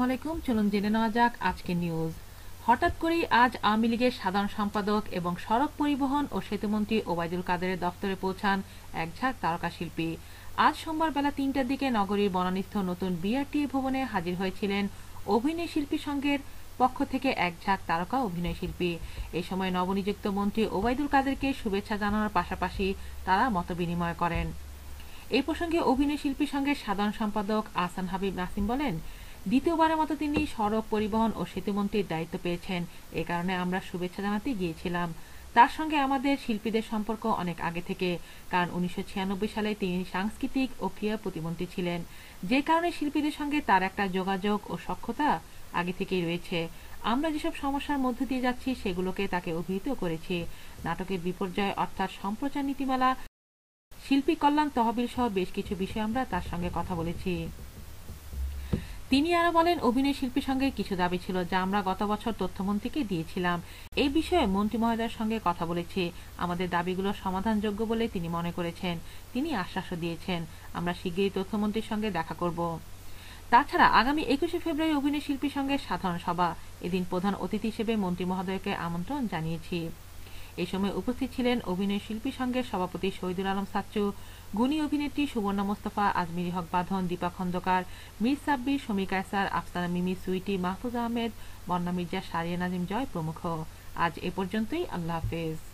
আলাইকুম। চলুন জেনে নেওয়া যাক আজকের নিউজ। হঠাৎ করেই আজ আওয়ামী লীগের সাধারণ সম্পাদক এবং সড়ক পরিবহন ও সেতুমন্ত্রী ওবায়দুল কাদেরের দফতরে পৌঁছান এক ঝাঁক তারকা শিল্পী। আজ সোমবার বেলা ৩টার দিকে নগরীর বনানীস্থ নতুন বিআরটিএ ভবনে হাজির হয়েছিলেন অভিনয় শিল্পী সংঘের পক্ষ থেকে এক ঝাঁক তারকা অভিনয় শিল্পী। এই সময় নবনিযুক্ত মন্ত্রী ওবায়দুল কাদেরকে শুভেচ্ছা জানানোর পাশাপাশি তারা মতবিনিময় করেন। এই প্রসঙ্গে অভিনয় শিল্পী সংঘের সাধারণ সম্পাদক আহসান হাবিব নাসিম বলেন, দ্বিতীয়বারের মতো তিনি সড়ক পরিবহন ও সেতুমন্ত্রীর দায়িত্ব পেয়েছেন। এ কারণে আমরা শুভেচ্ছা জানাতে গিয়েছিলাম। তার সঙ্গে আমাদের শিল্পীদের সম্পর্ক অনেক আগে থেকে, কারণ 1996 সালে তিনি সাংস্কৃতিক ও ক্রীড়া প্রতিমন্ত্রী ছিলেন, যে কারণে শিল্পীদের সঙ্গে তার একটা যোগাযোগ ও সখ্যতা আগে থেকেই রয়েছে। আমরা যেসব সমস্যার মধ্য দিয়ে যাচ্ছি সেগুলোকে তাকে অভিহিত করেছি। নাটকের বিপর্যয় অর্থাৎ সম্প্রচার নীতিমালা, শিল্পী কল্যাণ তহবিল সহ বেশ কিছু বিষয়ে আমরা তার সঙ্গে কথা বলেছি। তিনি আরো বলেন, অভিনয় শিল্পী সঙ্গে কিছু দাবি ছিল যা আমরা গত বছর তথ্যমন্ত্রীকে দিয়েছিলাম। এই বিষয়ে মন্ত্রী মহোদয়ের সঙ্গে কথা বলেছি। আমাদের দাবিগুলো সমাধানযোগ্য বলে তিনি মনে করেছেন। তিনি আশ্বাসও দিয়েছেন, আমরা শিগগিরই তথ্যমন্ত্রীর সঙ্গে দেখা করব। তাছাড়া আগামী 21শে ফেব্রুয়ারি অভিনয় শিল্পী সঙ্গে সাধারণ সভা, এদিন প্রধান অতিথি হিসেবে মন্ত্রী মহোদয়কে আমন্ত্রণ জানিয়েছি। এই সময় উপস্থিত ছিলেন অভিনয় শিল্পী সংঘের সভাপতি শহীদুল আলম সাচ্চু, গুণী অভিনেত্রী সুবর্ণা মোস্তফা, আজমিরি হক বাঁধন, দীপা খন্দকার, মীর সাব্বির, শমী কায়সার, আফসানা মিমি, সুইটি, মাহফুজ আহমেদ, বন্যা মির্জা, সারিয়া নাজিম জয় প্রমুখ। আজ এ পর্যন্তই। আল্লাহ হাফেজ।